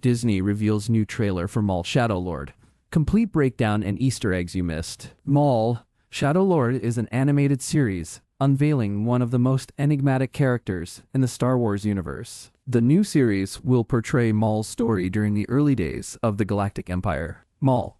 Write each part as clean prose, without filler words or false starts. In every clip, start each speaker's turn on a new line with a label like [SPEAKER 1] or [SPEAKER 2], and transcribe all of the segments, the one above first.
[SPEAKER 1] Disney reveals new trailer for Maul Shadow Lord. Complete breakdown and Easter eggs you missed. Maul Shadow Lord is an animated series unveiling one of the most enigmatic characters in the Star Wars universe. The new series will portray Maul's story during the early days of the Galactic Empire. Maul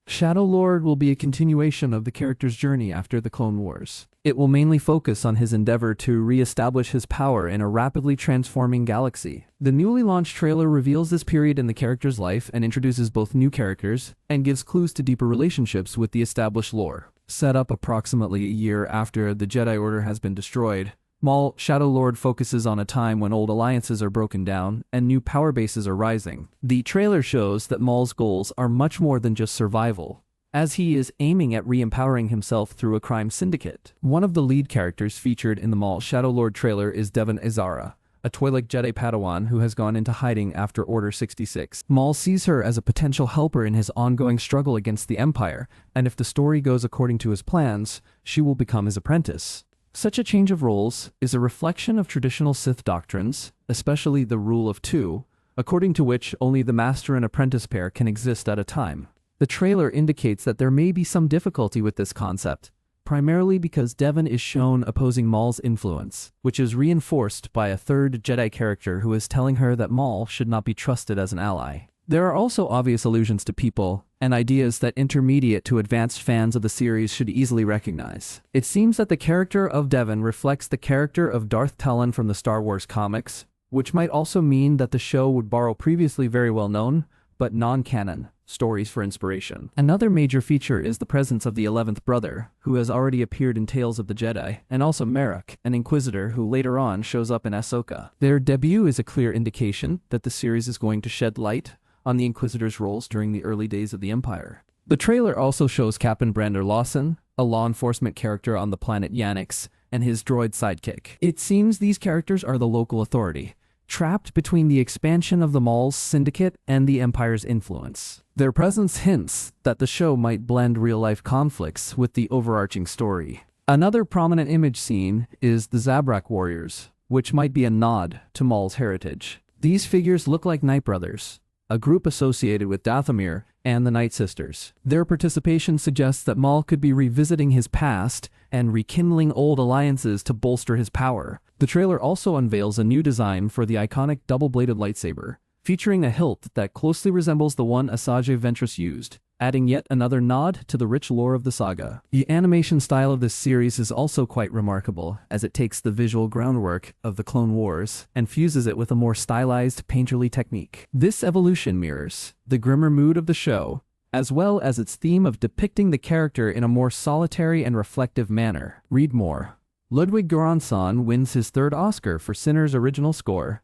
[SPEAKER 1] Shadow Lord will be a continuation of the character's journey after the Clone Wars. It will mainly focus on his endeavor to re-establish his power in a rapidly transforming galaxy. The newly launched trailer reveals this period in the character's life and introduces both new characters and gives clues to deeper relationships with the established lore. Set up approximately a year after the Jedi Order has been destroyed, Maul Shadow Lord focuses on a time when old alliances are broken down and new power bases are rising. The trailer shows that Maul's goals are much more than just survival, as he is aiming at re-empowering himself through a crime syndicate. One of the lead characters featured in the Maul Shadow Lord trailer is Devon Izara, a Twi'lek Jedi Padawan who has gone into hiding after Order 66. Maul sees her as a potential helper in his ongoing struggle against the Empire, and if the story goes according to his plans, she will become his apprentice. Such a change of roles is a reflection of traditional Sith doctrines, especially the Rule of Two, according to which only the master and apprentice pair can exist at a time. The trailer indicates that there may be some difficulty with this concept, primarily because Devon is shown opposing Maul's influence, which is reinforced by a third Jedi character who is telling her that Maul should not be trusted as an ally. There are also obvious allusions to people and ideas that intermediate to advanced fans of the series should easily recognize. It seems that the character of Devon reflects the character of Darth Talon from the Star Wars comics, which might also mean that the show would borrow previously very well-known, but non-canon, stories for inspiration. Another major feature is the presence of the 11th brother, who has already appeared in Tales of the Jedi, and also Merrick, an Inquisitor who later on shows up in Ahsoka. Their debut is a clear indication that the series is going to shed light on the Inquisitor's roles during the early days of the Empire. The trailer also shows Captain Brander Lawson, a law enforcement character on the planet Yannix, and his droid sidekick. It seems these characters are the local authority, trapped between the expansion of the Maul's syndicate and the Empire's influence. Their presence hints that the show might blend real-life conflicts with the overarching story. Another prominent image seen is the Zabrak warriors, which might be a nod to Maul's heritage. These figures look like Night Brothers, a group associated with Dathomir and the Night Sisters. Their participation suggests that Maul could be revisiting his past and rekindling old alliances to bolster his power. The trailer also unveils a new design for the iconic double-bladed lightsaber, featuring a hilt that closely resembles the one Asajj Ventress used, adding yet another nod to the rich lore of the saga. The animation style of this series is also quite remarkable, as it takes the visual groundwork of the Clone Wars and fuses it with a more stylized, painterly technique. This evolution mirrors the grimmer mood of the show, as well as its theme of depicting the character in a more solitary and reflective manner. Read more. Ludwig Göransson wins his third Oscar for Sinner's original score.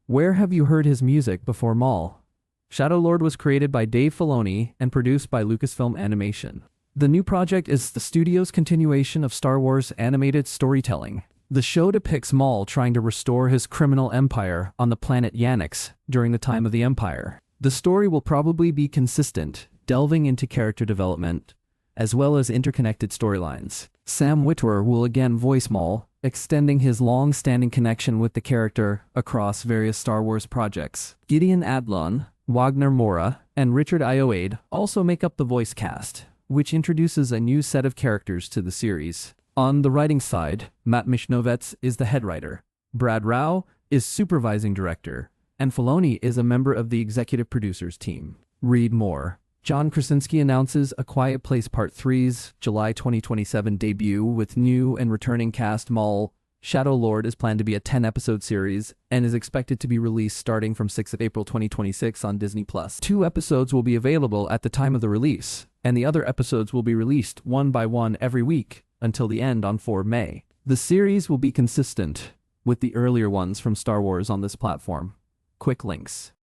[SPEAKER 1] Where have you heard his music before Maul? Shadow Lord was created by Dave Filoni and produced by Lucasfilm Animation. The new project is the studio's continuation of Star Wars animated storytelling. The show depicts Maul trying to restore his criminal empire on the planet Yannix during the time of the Empire. The story will probably be consistent, delving into character development, as well as interconnected storylines. Sam Witwer will again voice Maul, extending his long-standing connection with the character across various Star Wars projects. Gideon Adlon, Wagner Mora, and Richard Ayoade also make up the voice cast, which introduces a new set of characters to the series. On the writing side, Matt Mishnovets is the head writer, Brad Rao is supervising director, and Filoni is a member of the executive producers team. Read more. John Krasinski announces A Quiet Place Part 3's July 2027 debut with new and returning cast. Maul Shadow Lord is planned to be a 10-episode series and is expected to be released starting from 6th of April 2026 on Disney+. 2 episodes will be available at the time of the release, and the other episodes will be released one by one every week until the end on 4 May. The series will be consistent with the earlier ones from Star Wars on this platform. Quick links.